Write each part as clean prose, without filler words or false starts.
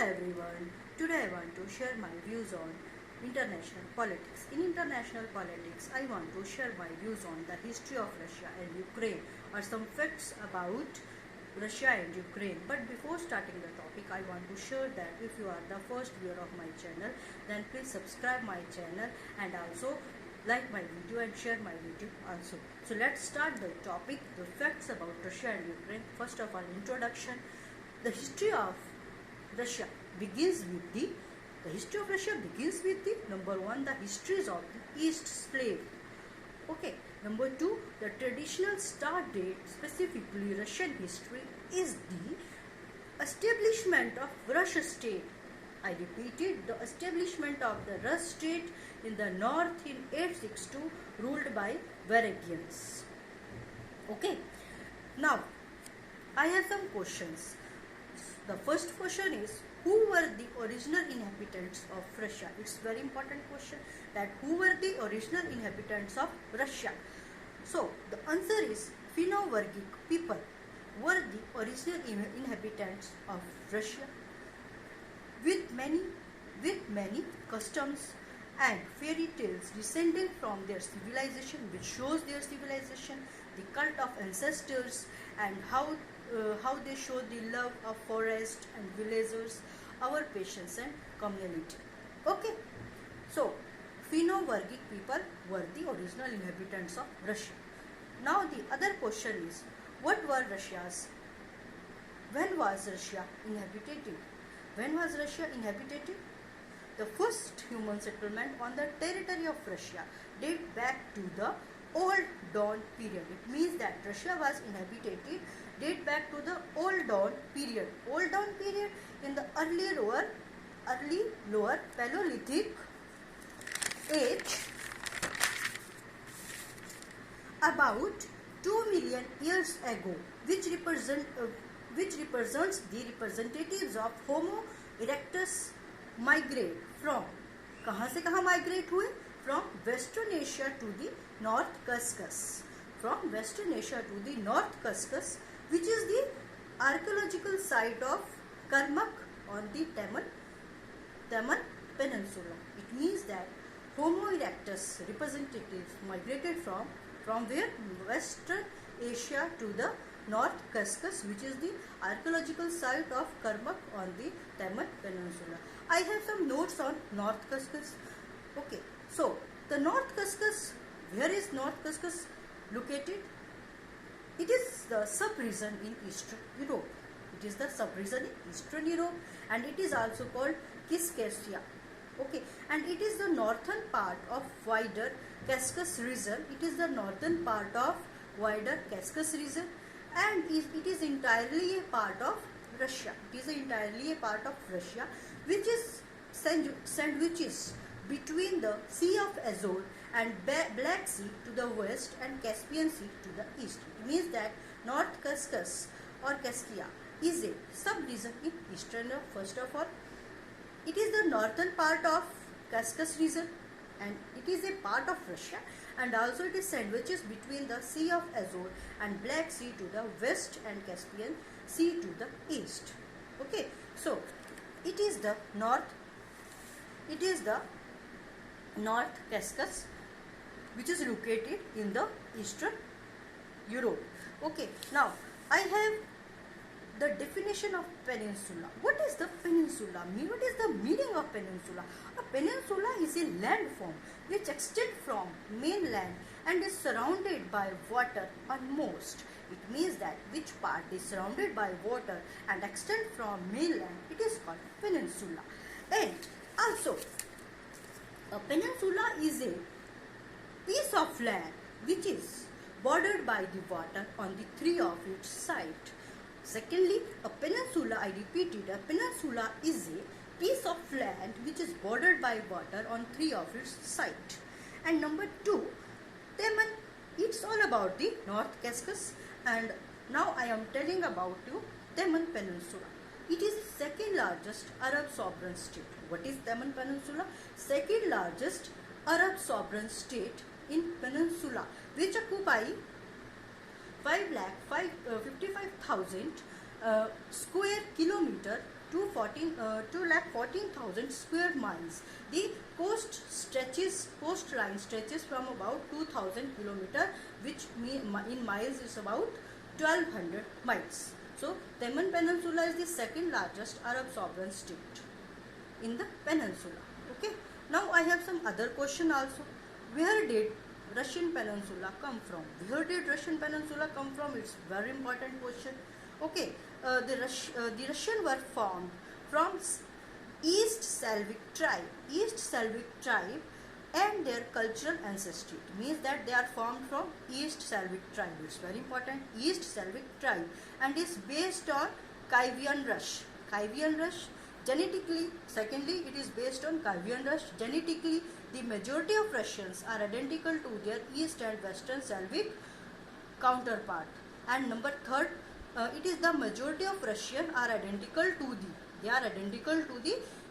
everyone, today I want to share my views on international politics. In international politics, I want to share my views on the history of Russia and Ukraine or some facts about Russia and Ukraine. But before starting the topic, I want to share that if you are the first viewer of my channel, then please subscribe my channel and also like my video and share my video also. So let's start the topic, the facts about Russia and Ukraine. First of all, introduction. The history of Russia begins with the number one, the histories of the East slave. Okay. Number two, the traditional start date, specifically Russian history, is the establishment of Russia state. I repeated, the establishment of the Rus state in the north in 862, ruled by Varangians. Okay. Now, I have some questions. The first question is, who were the original inhabitants of Russia? It's very important question, that who were the original inhabitants of Russia? So the answer is Finno-Ugric people were the original inhabitants of Russia, with many customs and fairy tales descending from their civilization, which shows their civilization, the cult of ancestors, and how they show the love of forest and villagers, our patience and community. Okay, so Finno-Ugric people were the original inhabitants of Russia. Now the other question is, when was Russia inhabited? When was Russia inhabited? The first human settlement on the territory of Russia date back to the Old Dawn period. It means that Russia was inhabited date back to the Old Dawn period. Old Dawn period in the early lower Paleolithic age, about 2 million years ago, which represents the representatives of Homo erectus migrate from, कहाँ से कहाँ migrate हुए? From Western Asia to the North Caucasus. From Western Asia to the North Caucasus, which is the archaeological site of Karmak on the Taman Peninsula. It means that Homo erectus representatives migrated from where? Western Asia to the North Caucasus, which is the archaeological site of Karmak on the Taman Peninsula. I have some notes on North Caucasus. Okay, so the North Caucasus, where is North Caucasus located? It is the sub-region in Eastern Europe. It is the sub-region in Eastern Europe, and it is also called Caucasia. Okay, and it is the northern part of wider Caucasus region. It is the northern part of wider Caucasus region, and it is entirely a part of Russia. It is entirely a part of Russia, which is sandwiches between the Sea of Azov and Black Sea to the west and Caspian Sea to the east. It means that North Caucasus or Caucasia is a sub-region in Eastern Europe. First of all, it is the northern part of Caucasus region, and it is a part of Russia, and also it is sandwiches between the Sea of Azov and Black Sea to the west and Caspian Sea to the east. Okay, so it is the North Caucasus, which is located in the Eastern Europe. Okay, now I have the definition of peninsula. What is the peninsula mean? What is the meaning of peninsula? A peninsula is a landform which extends from mainland and is surrounded by water on most. It means that which part is surrounded by water and extends from mainland, it is called peninsula. And also, a peninsula is a piece of land which is bordered by the water on the three of its sides. Secondly, a peninsula, I repeated, a peninsula is a piece of land which is bordered by water on three of its sides. And number two, Taman, it's all about the North Caucasus, and now I am telling about you Taman Peninsula. It is the second largest Arab sovereign state. What is Taman Peninsula? Second largest Arab sovereign state in peninsula, which occupy 5,55,000 square kilometer 2,14,000 square miles. The coastline stretches from about 2,000 kilometer, which in miles is about 1,200 miles. So Taman Peninsula is the second largest Arab sovereign state in the peninsula. Okay. Now I have some other question also. Where did Russian Peninsula come from? Where did Russian Peninsula come from? It's very important question. Okay. The Russian were formed from East Slavic tribe. East Slavic tribe and their cultural ancestry. It means that they are formed from East Slavic tribe. It's very important. East Slavic tribe, and is based on Kievan Rus. Kievan Rus. Genetically, secondly, it is based on Kievan Rus. Genetically, the majority of Russians are identical to their East and Western Slavic counterpart. And number third, it is the majority of Russians are identical to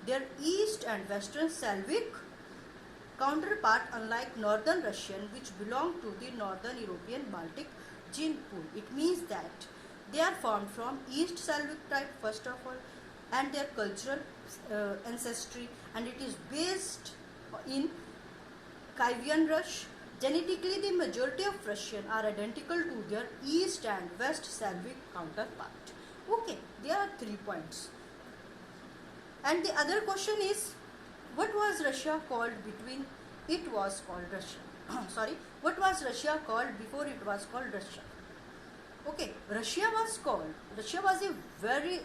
their East and Western Slavic counterpart, unlike Northern Russian, which belong to the Northern European Baltic gene pool. It means that they are formed from East Slavic type first of all, and their cultural ancestry, and it is based in Kievan Rus. Genetically, the majority of Russians are identical to their East and West Slavic counterpart. Okay, there are 3 points. And the other question is, what was Russia called between it was called Russia? Sorry, what was Russia called before it was called Russia? Okay, Russia was a very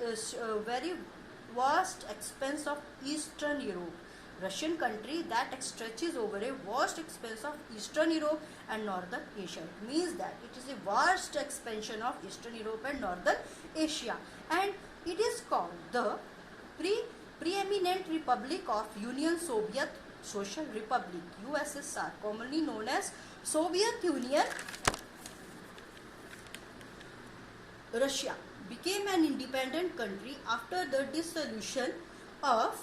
vast expanse of Eastern Europe. Russian country that stretches over a vast expanse of Eastern Europe and Northern Asia. It means that it is a vast expansion of Eastern Europe and Northern Asia, and it is called the preeminent Republic of Union Soviet Social Republic, USSR, commonly known as Soviet Union. Russia became an independent country after the dissolution of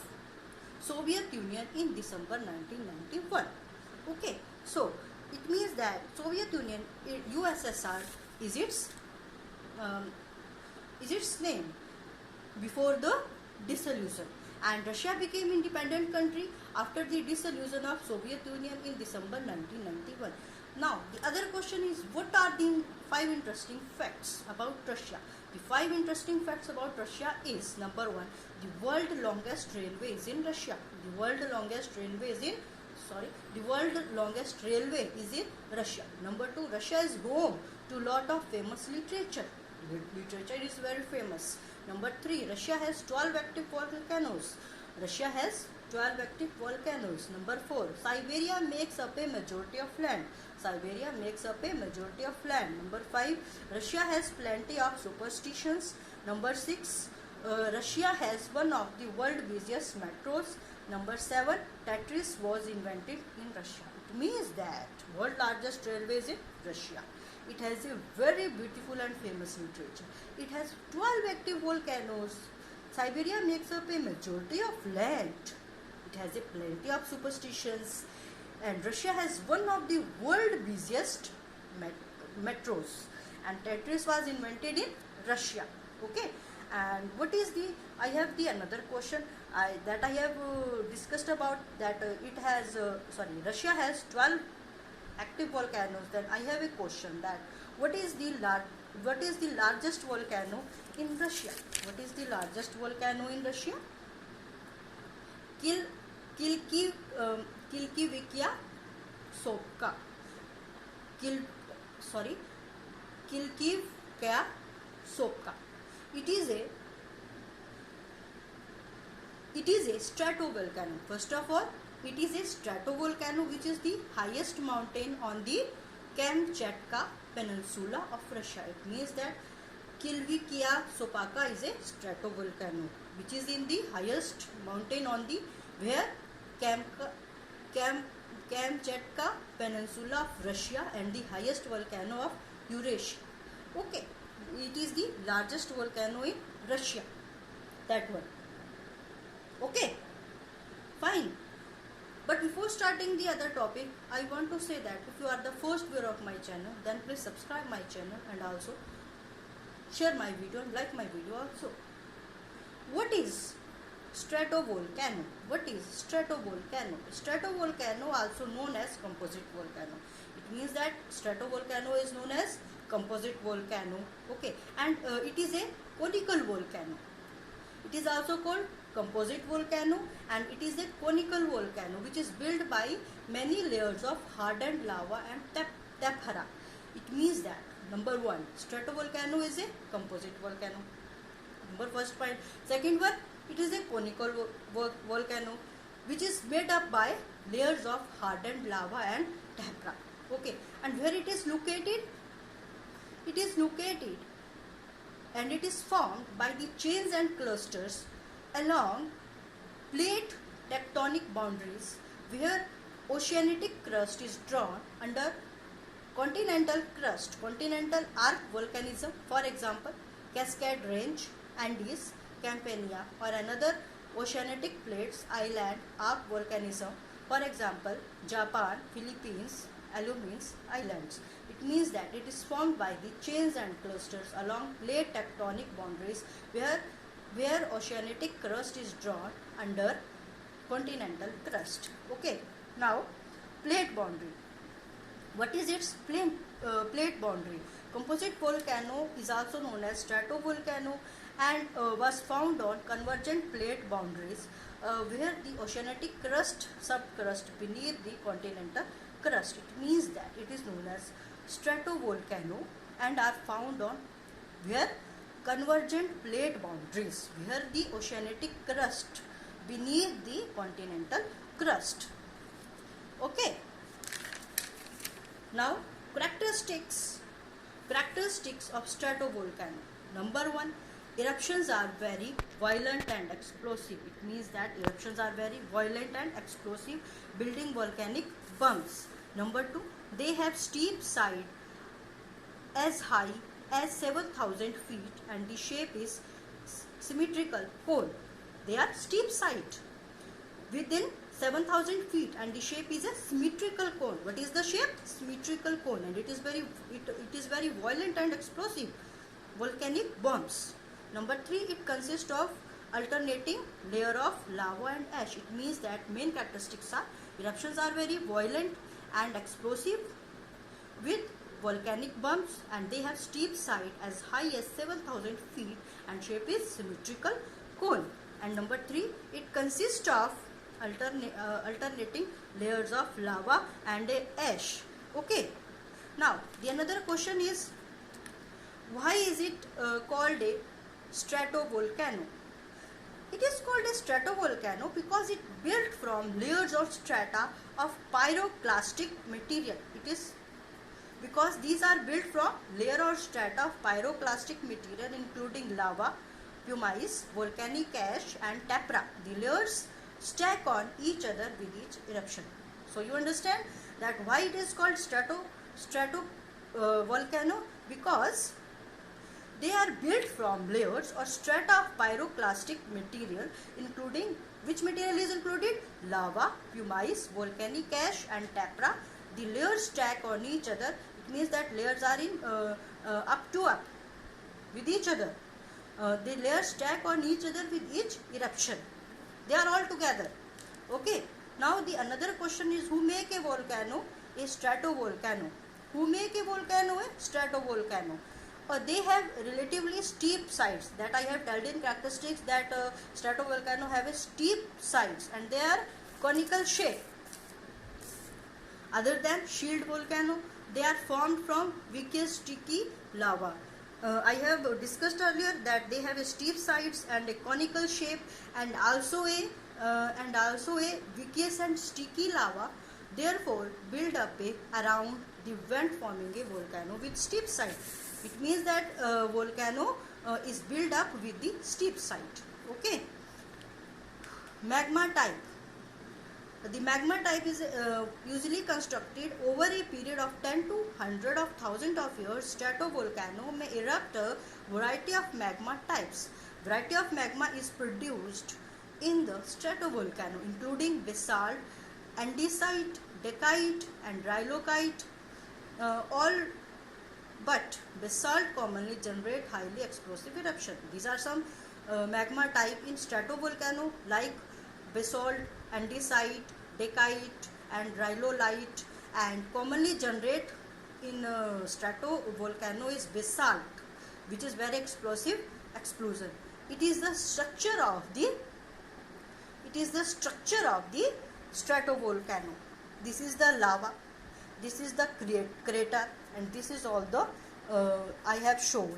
Soviet Union in December 1991. Okay, so it means that Soviet Union, USSR, is its name before the dissolution, and Russia became independent country after the dissolution of Soviet Union in December 1991. Now the other question is, what are the 5 interesting facts about Russia? The 5 interesting facts about Russia is, number 1, the world longest railway is in Russia. The world longest railway is in Russia. Number 2, Russia is home to lot of famous literature. Literature is very famous. Number 3, Russia has 12 active volcanoes. Number 4, Siberia makes up a majority of land. Number 5, Russia has plenty of superstitions. Number 6, Russia has one of the world's busiest metros. Number 7, Tetris was invented in Russia. It means that world largest railway is in Russia. It has a very beautiful and famous literature. It has 12 active volcanoes. Siberia makes up a majority of land. It has a plenty of superstitions. And Russia has one of the world's busiest metros. And Tetris was invented in Russia. Okay. And what is the, I have the another question that I have discussed about that Russia has 12 active volcanoes. Then I have a question that what is the largest volcano in Russia? What is the largest volcano in Russia? Kilkivikia Sopka. Kilkivka Sopka. It is a stratovolcano. First of all, it is a stratovolcano which is the highest mountain on the Kamchatka Peninsula of Russia. It means that Kilvikia Sopaka is a stratovolcano which is in the highest mountain on the Kamchatka Peninsula of Russia and the highest volcano of Eurasia. Okay, it is the largest volcano in Russia. That one. Okay, fine. But before starting the other topic, I want to say that if you are the first viewer of my channel, then please subscribe my channel and also share my video and like my video also. What is stratovolcano? What is stratovolcano? Stratovolcano, also known as composite volcano. It means that stratovolcano is known as composite volcano. Okay, and it is a conical volcano. It is also called composite volcano, and it is a conical volcano which is built by many layers of hardened lava and tephra. It means that number one, stratovolcano is a composite volcano. Number first point. Second one, it is a conical volcano which is made up by layers of hardened lava and tephra. Okay, and where it is located? It is located and it is formed by the chains and clusters along plate tectonic boundaries where oceanic crust is drawn under continental crust, continental arc volcanism, for example, Cascade Range, Andes, Campania, or another oceanic plates, island, arc volcanism, for example, Japan, Philippines, Alumines Islands. It means that it is formed by the chains and clusters along plate tectonic boundaries where oceanic crust is drawn under continental crust. Okay, now plate boundary. What is its plate boundary? Composite volcano is also known as stratovolcano and was found on convergent plate boundaries where the oceanic crust subcrust beneath the continental crust. It means that it is known as stratovolcano and are found on where convergent plate boundaries where the oceanic crust beneath the continental crust. Okay. Now characteristics of stratovolcano. Number one, eruptions are very violent and explosive. It means that eruptions are very violent and explosive, building volcanic bumps. Number two, they have steep side as high as 7,000 feet and the shape is symmetrical cone. They are steep side within 7,000 feet and the shape is a symmetrical cone. What is the shape? Symmetrical cone, and it is very violent and explosive volcanic bombs. Number three, it consists of alternating layer of lava and ash. It means that main characteristics are eruptions are very violent and explosive with volcanic bumps and they have steep side as high as 7,000 feet and shape is symmetrical cone. And number three, it consists of alternating layers of lava and ash. Okay, now the another question is, why is it called a stratovolcano? It is called a stratovolcano because it built from layers of strata of pyroclastic material. It is because these are built from layer or strata of pyroclastic material including lava, pumice, volcanic ash and tephra. The layers stack on each other with each eruption. So you understand that why it is called stratovolcano, because they are built from layers or strata of pyroclastic material including, which material is included? Lava, pumice, volcanic ash and tephra. The layers stack on each other. It means that layers are in up to up with each other. The layers stack on each other with each eruption. They are all together. Okay. Now the another question is, who make a volcano? A stratovolcano. Who make a volcano? A stratovolcano. They have relatively steep sides. That I have told in characteristics that stratovolcano have a steep sides and they are conical shape. Other than shield volcano, they are formed from viscous sticky lava. I have discussed earlier that they have a steep sides and a conical shape and also a viscous and sticky lava. Therefore, build up around the vent forming a volcano with steep side. It means that volcano is built up with the steep side. Okay. Magma type. The magma type is usually constructed over a period of 10 to 100 of thousands of years. Stratovolcano may erupt a variety of magma types. Variety of magma is produced in the stratovolcano, including basalt, andesite, dacite, and rhyolite. All but basalt commonly generate highly explosive eruption. These are some magma type in stratovolcano like basalt, andesite, dacite, and rhyolite, and commonly generate in stratovolcano is basalt, which is very explosive explosion. It is the structure of the stratovolcano. This is the lava, this is the crater, and this is all the I have shown.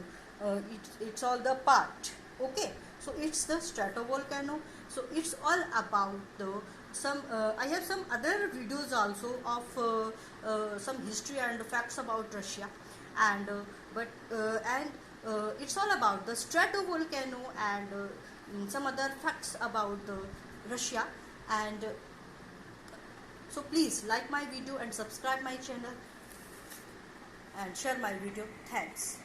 It's all the part. Okay, so it's the stratovolcano. So it's all about the some. I have some other videos also of some history and facts about Russia, and it's all about the stratovolcano and some other facts about Russia. And so please like my video and subscribe my channel and share my video. Thanks.